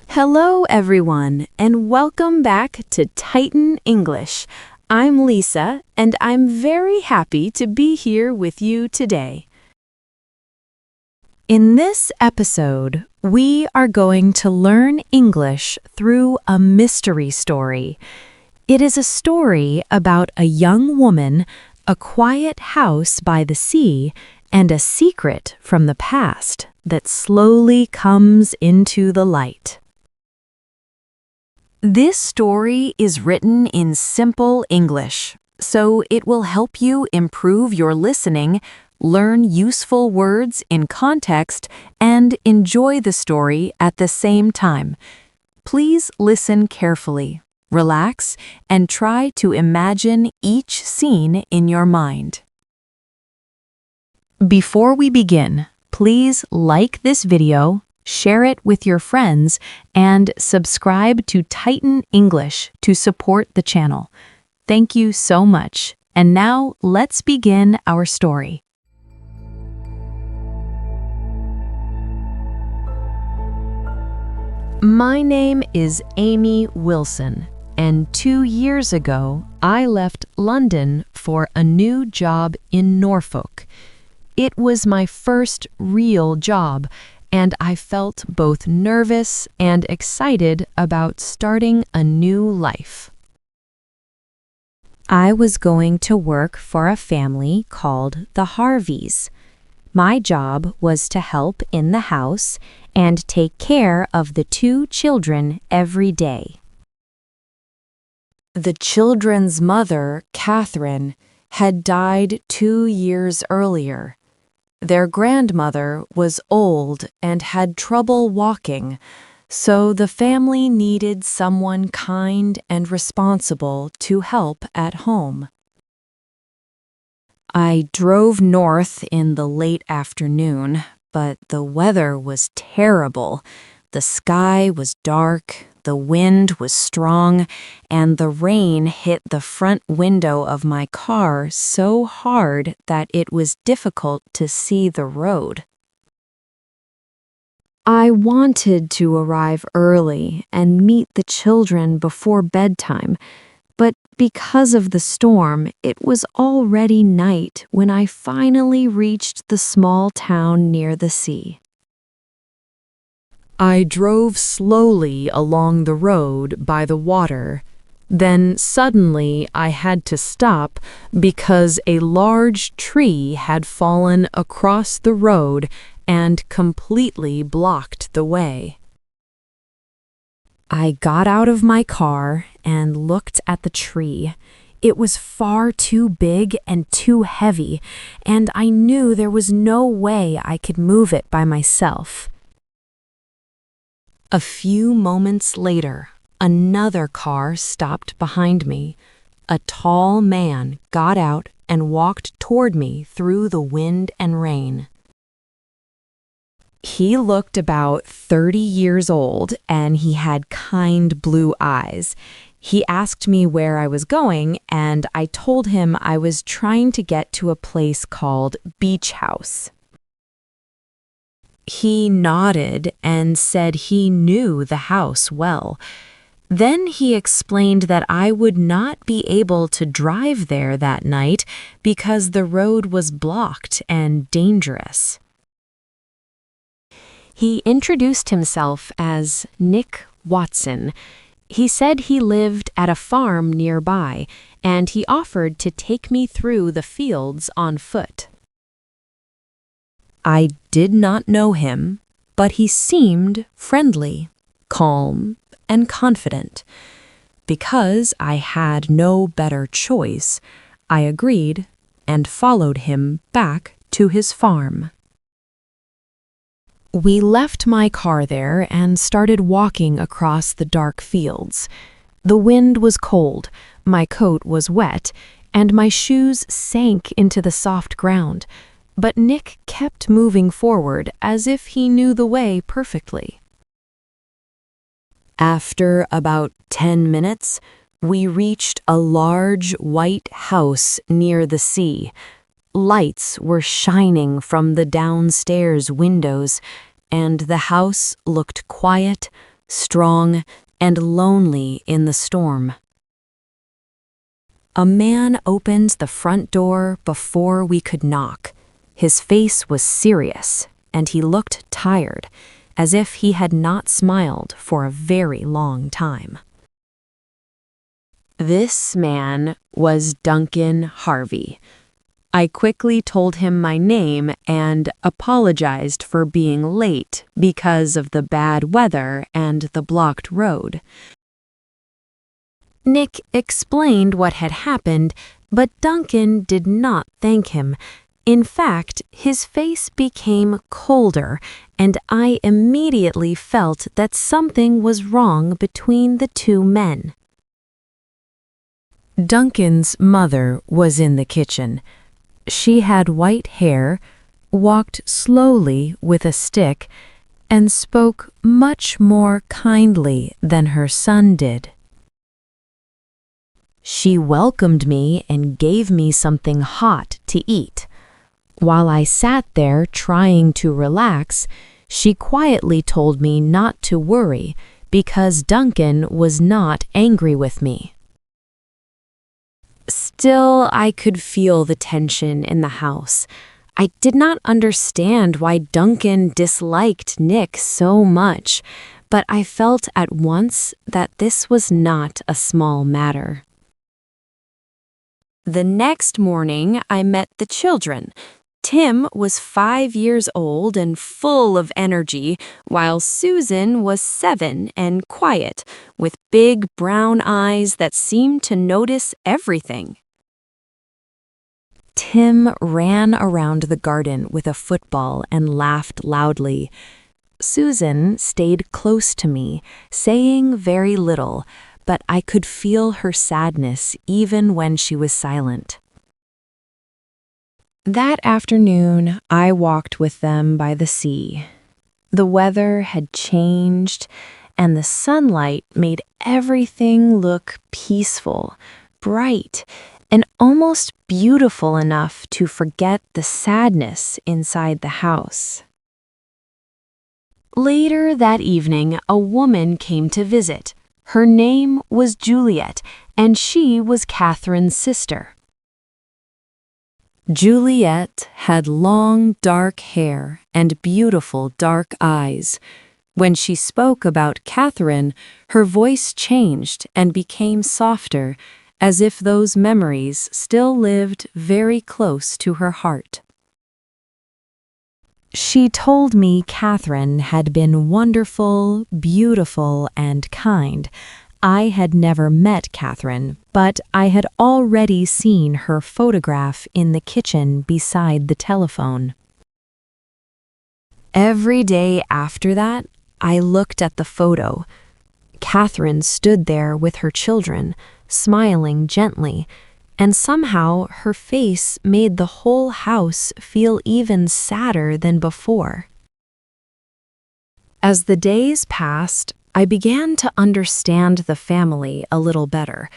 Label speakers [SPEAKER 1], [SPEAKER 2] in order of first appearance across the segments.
[SPEAKER 1] Hello, everyone, and welcome back to Titan English. I'm Lisa, and I'm very happy to be here with you today. In this episode, we are going to learn English through a mystery story. It is a story about a young woman, a quiet house by the sea, and a secret from the past that slowly comes into the light. This story is written in simple English, so it will help you improve your listening, learn useful words in context, and enjoy the story at the same time. Please listen carefully, relax, and try to imagine each scene in your mind. Before we begin, please like this video, share it with your friends, and subscribe to Titan English to support the channel. Thank you so much. And now let's begin our story. My name is Amy Wilson, and 2 years ago I left London for a new job in Norfolk. It was my first real job, and I felt both nervous and excited about starting a new life. I was going to work for a family called the Harveys. My job was to help in the house and take care of the 2 children every day. The children's mother, Katherine, had died 2 years earlier. Their grandmother was old and had trouble walking, so the family needed someone kind and responsible to help at home. I drove north in the late afternoon, but the weather was terrible. The sky was dark, the wind was strong, and the rain hit the front window of my car so hard that it was difficult to see the road. I wanted to arrive early and meet the children before bedtime, but because of the storm, it was already night when I finally reached the small town near the sea. I drove slowly along the road by the water. Then suddenly I had to stop because a large tree had fallen across the road and completely blocked the way. I got out of my car and looked at the tree. It was far too big and too heavy, and I knew there was no way I could move it by myself. A few moments later, another car stopped behind me. A tall man got out and walked toward me through the wind and rain. He looked about 30 years old, and he had kind blue eyes. He asked me where I was going, and I told him I was trying to get to a place called Beach House. He nodded and said he knew the house well. Then he explained that I would not be able to drive there that night because the road was blocked and dangerous. He introduced himself as Nick Watson. He said he lived at a farm nearby, and he offered to take me through the fields on foot. I did not know him, but he seemed friendly, calm, and confident. Because I had no better choice, I agreed and followed him back to his farm. We left my car there and started walking across the dark fields. The wind was cold, my coat was wet, and my shoes sank into the soft ground. But Nick kept moving forward as if he knew the way perfectly. After about 10 minutes, we reached a large white house near the sea. Lights were shining from the downstairs windows, and the house looked quiet, strong, and lonely in the storm. A man opened the front door before we could knock. His face was serious, and he looked tired, as if he had not smiled for a very long time. This man was Duncan Harvey. I quickly told him my name and apologized for being late because of the bad weather and the blocked road. Nick explained what had happened, but Duncan did not thank him. In fact, his face became colder, and I immediately felt that something was wrong between the two men. Duncan's mother was in the kitchen. She had white hair, walked slowly with a stick, and spoke much more kindly than her son did. She welcomed me and gave me something hot to eat. While I sat there trying to relax, she quietly told me not to worry because Duncan was not angry with me. Still, I could feel the tension in the house. I did not understand why Duncan disliked Nick so much, but I felt at once that this was not a small matter. The next morning, I met the children. Tim was 5 years old and full of energy, while Susan was 7 and quiet, with big brown eyes that seemed to notice everything. Tim ran around the garden with a football and laughed loudly. Susan stayed close to me, saying very little, but I could feel her sadness even when she was silent. That afternoon, I walked with them by the sea. The weather had changed, and the sunlight made everything look peaceful, bright, and almost beautiful enough to forget the sadness inside the house. Later that evening, a woman came to visit. Her name was Juliet, and she was Katherine's sister. Juliet had long, dark hair and beautiful dark eyes. When she spoke about Katherine, her voice changed and became softer, as if those memories still lived very close to her heart. She told me Katherine had been wonderful, beautiful, and kind. I had never met Katherine, but I had already seen her photograph in the kitchen beside the telephone. Every day after that, I looked at the photo. Katherine stood there with her children, smiling gently, and somehow her face made the whole house feel even sadder than before. As the days passed, I began to understand the family a little better.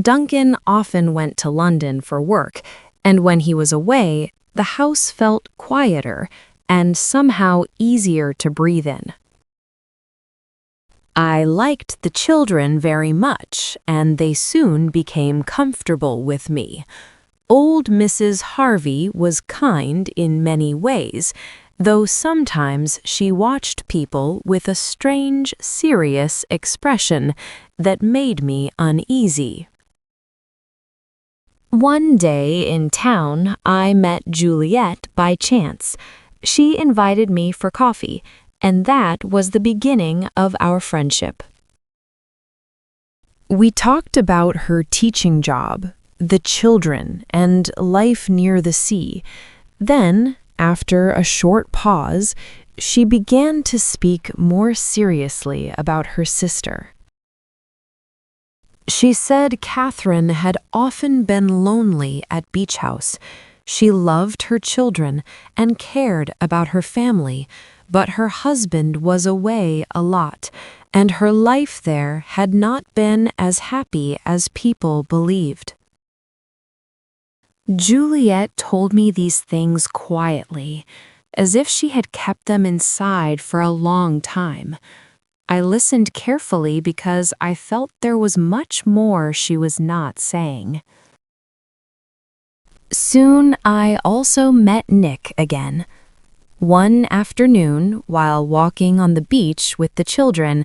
[SPEAKER 1] Duncan often went to London for work, and when he was away, the house felt quieter and somehow easier to breathe in. I liked the children very much, and they soon became comfortable with me. Old Mrs. Harvey was kind in many ways, though sometimes she watched people with a strange, serious expression that made me uneasy. One day in town, I met Juliet by chance. She invited me for coffee, and that was the beginning of our friendship. We talked about her teaching job, the children, and life near the sea. Then, after a short pause, she began to speak more seriously about her sister. She said Katherine had often been lonely at Beach House. She loved her children and cared about her family, but her husband was away a lot, and her life there had not been as happy as people believed. Juliet told me these things quietly, as if she had kept them inside for a long time. I listened carefully because I felt there was much more she was not saying. Soon I also met Nick again. One afternoon, while walking on the beach with the children,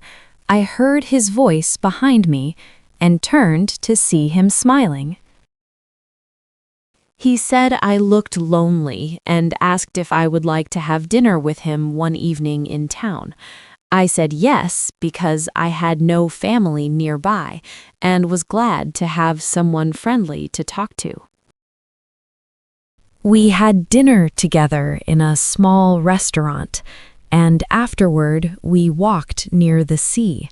[SPEAKER 1] I heard his voice behind me and turned to see him smiling. He said I looked lonely and asked if I would like to have dinner with him one evening in town. I said yes because I had no family nearby and was glad to have someone friendly to talk to. We had dinner together in a small restaurant, and afterward we walked near the sea.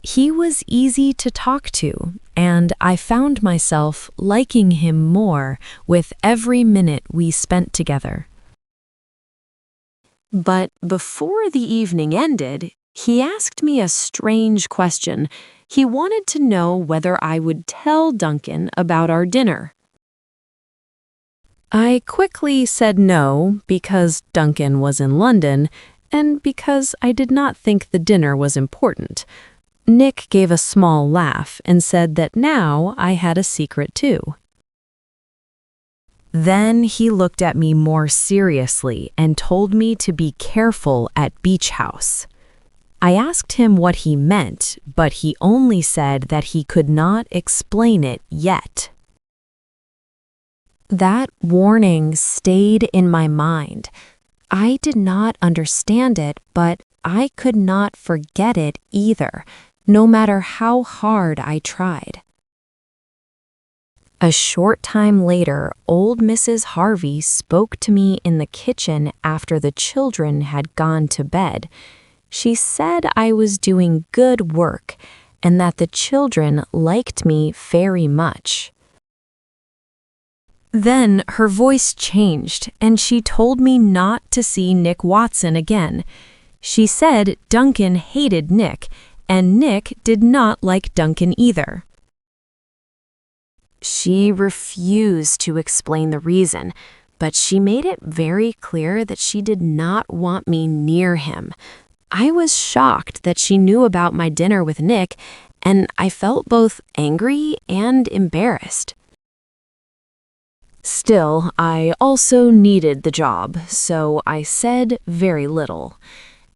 [SPEAKER 1] He was easy to talk to, and I found myself liking him more with every minute we spent together. But before the evening ended, he asked me a strange question. He wanted to know whether I would tell Duncan about our dinner. I quickly said no because Duncan was in London and because I did not think the dinner was important. Nick gave a small laugh and said that now I had a secret too. Then he looked at me more seriously and told me to be careful at Beach House. I asked him what he meant, but he only said that he could not explain it yet. That warning stayed in my mind. I did not understand it, but I could not forget it either, no matter how hard I tried. A short time later, old Mrs. Harvey spoke to me in the kitchen after the children had gone to bed. She said I was doing good work and that the children liked me very much. Then her voice changed and she told me not to see Nick Watson again. She said Duncan hated Nick and Nick did not like Duncan either. She refused to explain the reason, but she made it very clear that she did not want me near him. I was shocked that she knew about my dinner with Nick, and I felt both angry and embarrassed. Still, I also needed the job, so I said very little.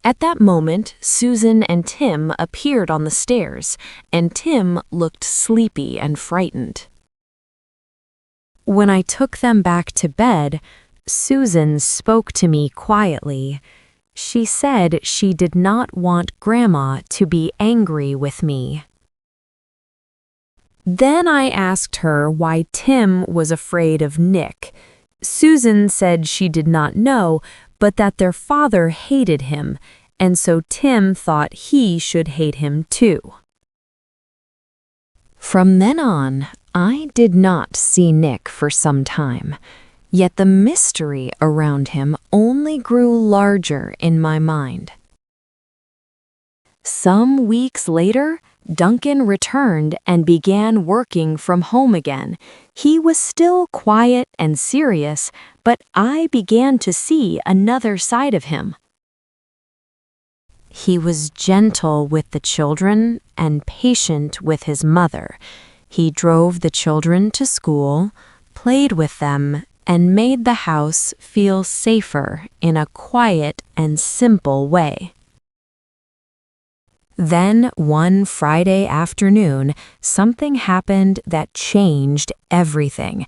[SPEAKER 1] At that moment, Susan and Tim appeared on the stairs, and Tim looked sleepy and frightened. When I took them back to bed, Susan spoke to me quietly. She said she did not want Grandma to be angry with me. Then I asked her why Tim was afraid of Nick. Susan said she did not know, but that their father hated him, and so Tim thought he should hate him too. From then on, I did not see Nick for some time, yet the mystery around him only grew larger in my mind. Some weeks later, Duncan returned and began working from home again. He was still quiet and serious, but I began to see another side of him. He was gentle with the children and patient with his mother. He drove the children to school, played with them, and made the house feel safer in a quiet and simple way. Then one Friday afternoon, something happened that changed everything.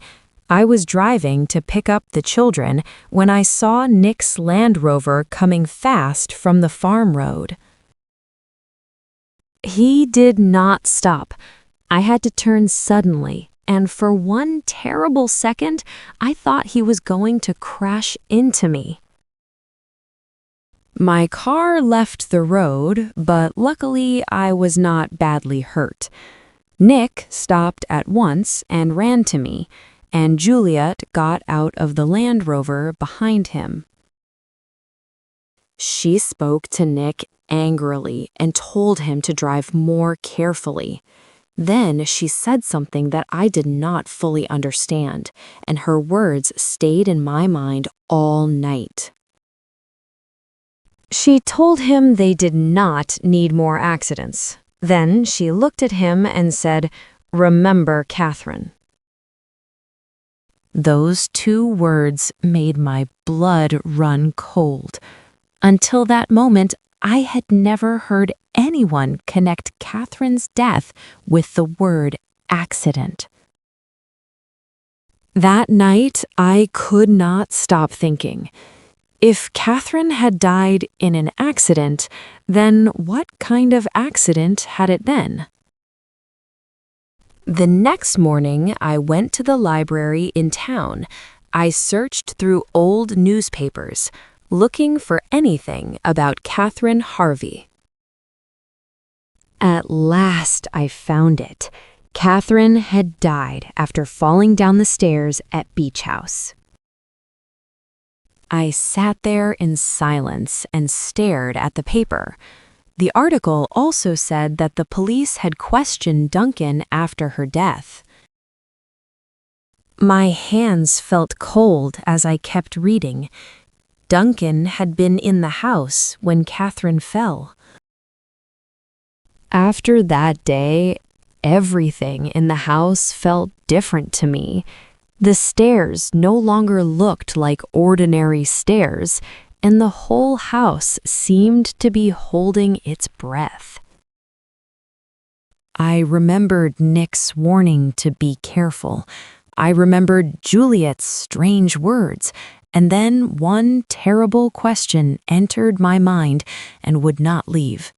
[SPEAKER 1] I was driving to pick up the children when I saw Nick's Land Rover coming fast from the farm road. He did not stop. I had to turn suddenly, and for one terrible second, I thought he was going to crash into me. My car left the road, but luckily I was not badly hurt. Nick stopped at once and ran to me, and Juliet got out of the Land Rover behind him. She spoke to Nick angrily and told him to drive more carefully.
[SPEAKER 2] Then she said something that I did not fully understand, and her words stayed in my mind all night. She told him they did not need more accidents. Then she looked at him and said, "Remember Katherine." Those 2 words made my blood run cold. Until that moment, I had never heard anyone connect Katherine's death with the word accident. That night, I could not stop thinking. If Katherine had died in an accident, then what kind of accident had it been? The next morning, I went to the library in town. I searched through old newspapers, looking for anything about Katherine Harvey. At last I found it. Katherine had died after falling down the stairs at Beach House. I sat there in silence and stared at the paper. The article also said that the police had questioned Duncan after her death. My hands felt cold as I kept reading. Duncan had been in the house when Katherine fell. After that day, everything in the house felt different to me. The stairs no longer looked like ordinary stairs, and the whole house seemed to be holding its breath. I remembered Nick's warning to be careful. I remembered Juliet's strange words, and then one terrible question entered my mind and would not leave.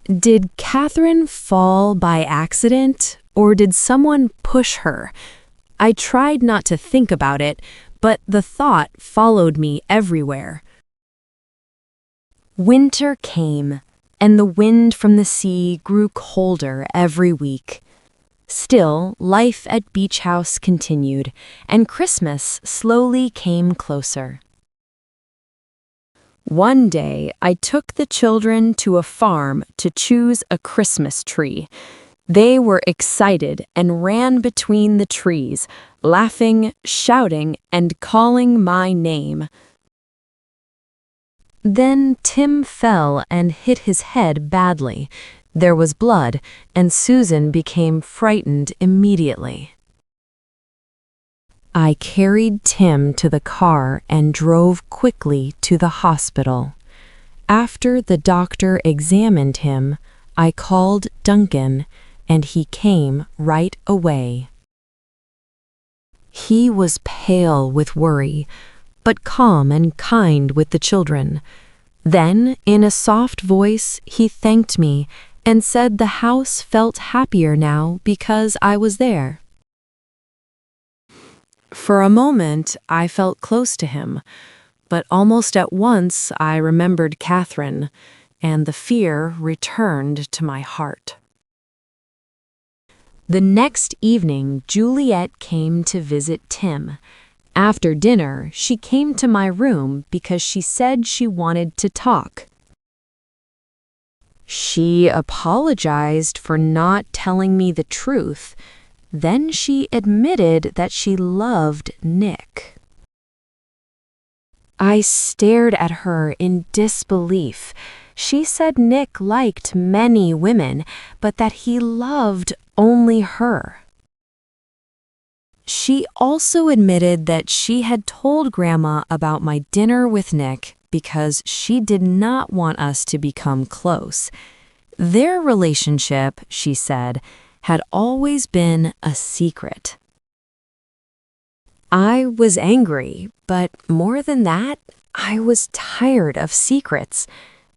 [SPEAKER 2] Did Katherine fall by accident, or did someone push her? I tried not to think about it, but the thought followed me everywhere. Winter came, and the wind from the sea grew colder every week. Still, life at Beach House continued, and Christmas slowly came closer. One day, I took the children to a farm to choose a Christmas tree. They were excited and ran between the trees, laughing, shouting, and calling my name. Then Tim fell and hit his head badly. There was blood, and Susan became frightened immediately. I carried Tim to the car and drove quickly to the hospital. After the doctor examined him, I called Duncan, and he came right away. He was pale with worry, but calm and kind with the children. Then, in a soft voice, he thanked me and said the house felt happier now because I was there. For a moment, I felt close to him, but almost at once I remembered Katherine, and the fear returned to my heart. The next evening, Juliet came to visit Tim. After dinner, she came to my room because she said she wanted to talk. She apologized for not telling me the truth. Then she admitted that she loved Nick. I stared at her in disbelief. She said Nick liked many women, but that he loved only her. She also admitted that she had told Grandma about my dinner with Nick because she did not want us to become close. Their relationship, she said, had always been a secret. I was angry, but more than that, I was tired of secrets.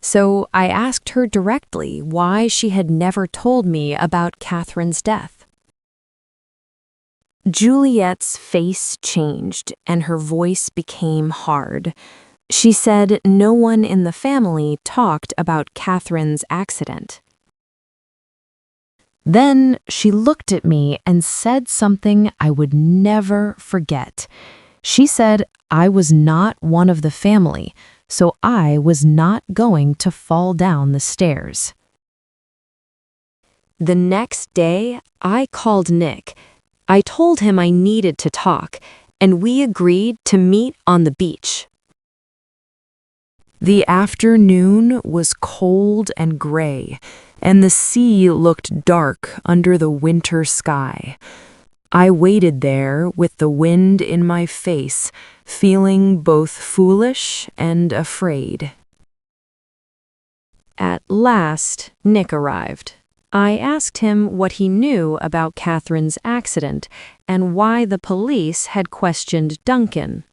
[SPEAKER 2] So I asked her directly why she had never told me about Katherine's death. Juliet's face changed and her voice became hard. She said no one in the family talked about Katherine's accident. Then she looked at me and said something I would never forget. She said I was not one of the family, so I was not going to fall down the stairs. The next day, I called Nick. I told him I needed to talk, and we agreed to meet on the beach.
[SPEAKER 1] The afternoon was cold and gray, and the sea looked dark under the winter sky. I waited there with the wind in my face, feeling both foolish and afraid.
[SPEAKER 2] At last, Nick arrived. I asked him what he knew about Katherine's accident and why the police had questioned Duncan.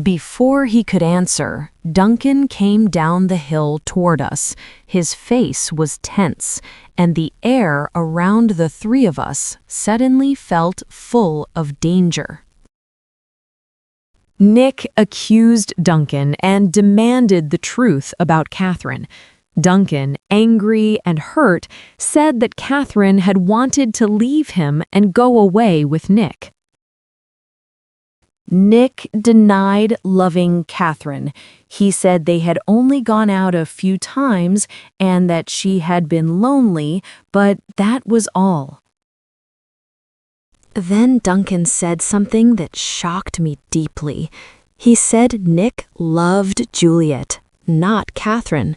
[SPEAKER 1] Before he could answer, Duncan came down the hill toward us. His face was tense, and the air around the three of us suddenly felt full of danger. Nick accused Duncan and demanded the truth about Katherine. Duncan, angry and hurt, said that Katherine had wanted to leave him and go away with Nick. Nick denied loving Katherine. He said they had only gone out a few times and that she had been lonely, but that was all.
[SPEAKER 2] Then Duncan said something that shocked me deeply. He said Nick loved Juliet, not Katherine.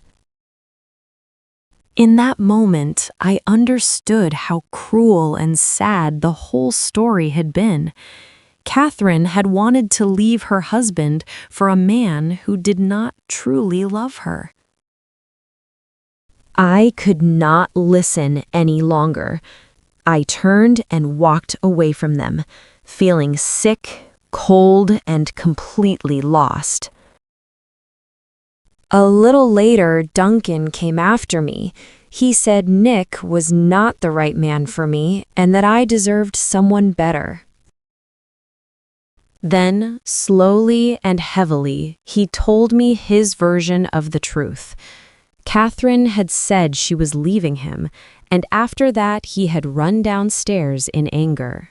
[SPEAKER 1] In that moment, I understood how cruel and sad the whole story had been. Katherine had wanted to leave her husband for a man who did not truly love her.
[SPEAKER 2] I could not listen any longer. I turned and walked away from them, feeling sick, cold, and completely lost. A little later, Duncan came after me. He said Nick was not the right man for me and that I deserved someone better. Then, slowly and heavily, he told me his version of the truth. Katherine had said she was leaving him, and after that he had run downstairs in anger.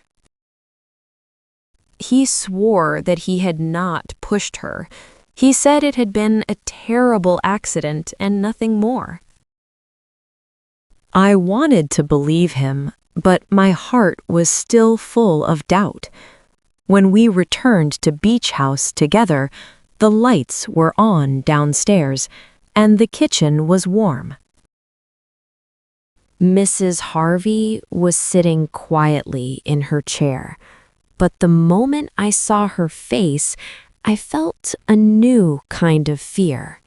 [SPEAKER 2] He swore that he had not pushed her. He said it had been a terrible accident and nothing more.
[SPEAKER 1] I wanted to believe him, but my heart was still full of doubt. When we returned to Beach House together, the lights were on downstairs, and the kitchen was warm.
[SPEAKER 2] Mrs. Harvey was sitting quietly in her chair, but the moment I saw her face, I felt a new kind of fear.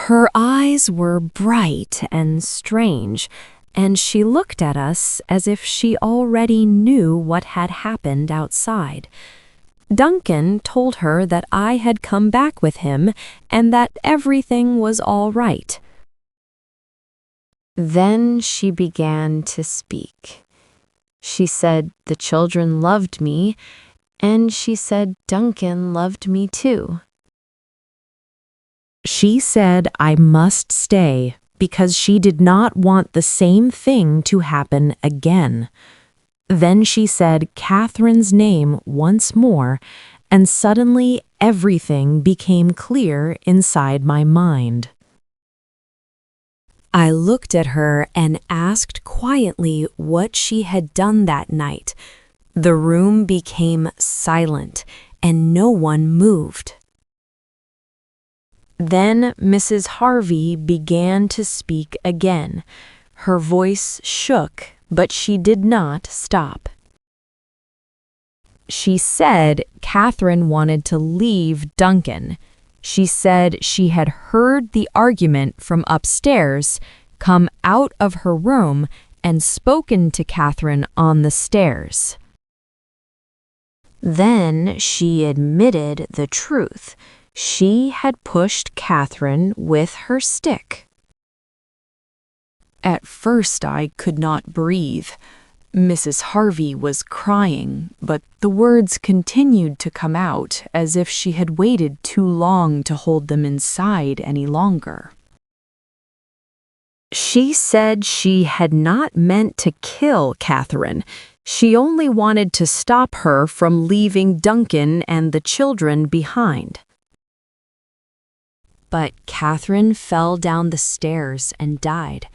[SPEAKER 2] Her eyes were bright and strange, and she looked at us as if she already knew what had happened outside. Duncan told her that I had come back with him and that everything was all right. Then she began to speak. She said the children loved me, and she said Duncan loved me too.
[SPEAKER 1] She said I must stay because she did not want the same thing to happen again. Then she said Katherine's name once more, and suddenly everything became clear inside my mind.
[SPEAKER 2] I looked at her and asked quietly what she had done that night. The room became silent, and no one moved. Then Mrs. Harvey began to speak again. Her voice shook, but she did not stop. She said Katherine wanted to leave Duncan. She said she had heard the argument from upstairs, come out of her room, and spoken to Katherine on the stairs. Then she admitted the truth. She had pushed Katherine with her stick.
[SPEAKER 1] At first I could not breathe. Mrs. Harvey was crying, but the words continued to come out as if she had waited too long to hold them inside any longer.
[SPEAKER 2] She said she had not meant to kill Katherine. She only wanted to stop her from leaving Duncan and the children behind. but Katherine fell down the stairs and died.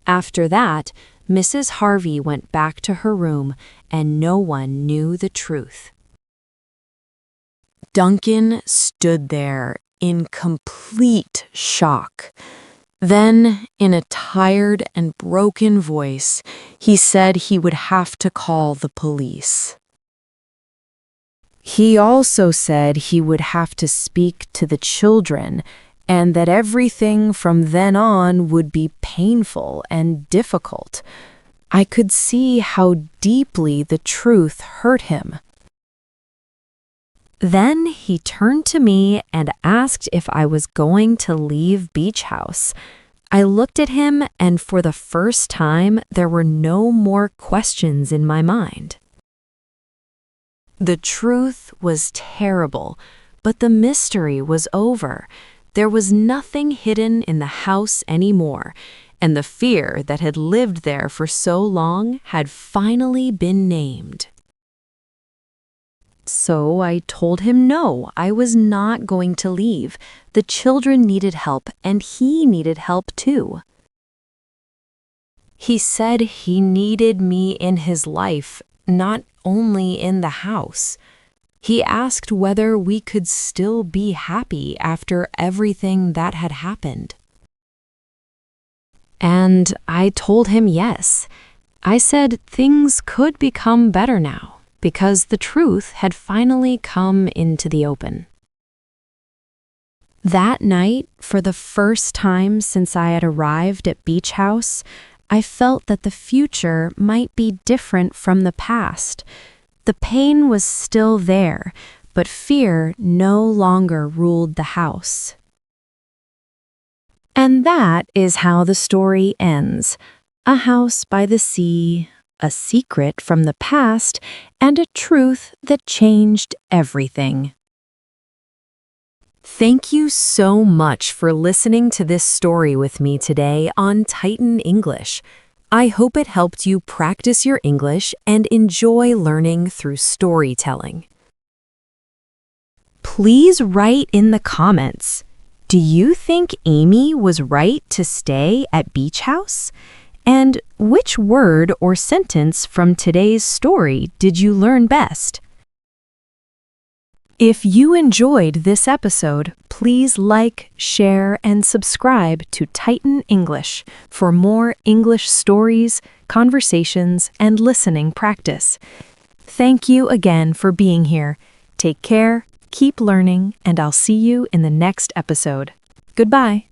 [SPEAKER 2] After that, Mrs. Harvey went back to her room and no one knew the truth.
[SPEAKER 1] Duncan stood there in complete shock. Then, in a tired and broken voice, he said he would have to call the police. He also said he would have to speak to the children and that everything from then on would be painful and difficult. I could see how deeply the truth hurt him.
[SPEAKER 2] Then he turned to me and asked if I was going to leave Beach House. I looked at him, and for the first time, there were no more questions in my mind. The truth was terrible, but the mystery was over. There was nothing hidden in the house anymore, and the fear that had lived there for so long had finally been named. So I told him no, I was not going to leave. The children needed help, and he needed help too. He said he needed me in his life, not only in the house. He asked whether we could still be happy after everything that had happened. And I told him yes. I said things could become better now, because the truth had finally come into the open. That night, for the first time since I had arrived at Beach House, I felt that the future might be different from the past. The pain was still there, but fear no longer ruled the house. And that is how the story ends. A house by the sea, a secret from the past, and a truth that changed everything. Thank you so much for listening to this story with me today on Titan English. I hope it helped you practice your English and enjoy learning through storytelling. Please write in the comments, do you think Amy was right to stay at Beach House? And which word or sentence from today's story did you learn best? If you enjoyed this episode, please like, share, and subscribe to Titan English for more English stories, conversations, and listening practice. Thank you again for being here. Take care, keep learning, and I'll see you in the next episode. Goodbye.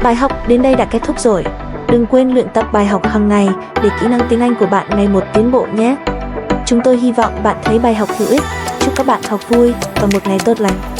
[SPEAKER 3] Bài học đến đây đã kết thúc rồi. Đừng quên luyện tập bài học hàng ngày để kỹ năng tiếng Anh của bạn ngày một tiến bộ nhé. Chúng tôi hy vọng bạn thấy bài học hữu ích. Chúc các bạn học vui và một ngày tốt lành.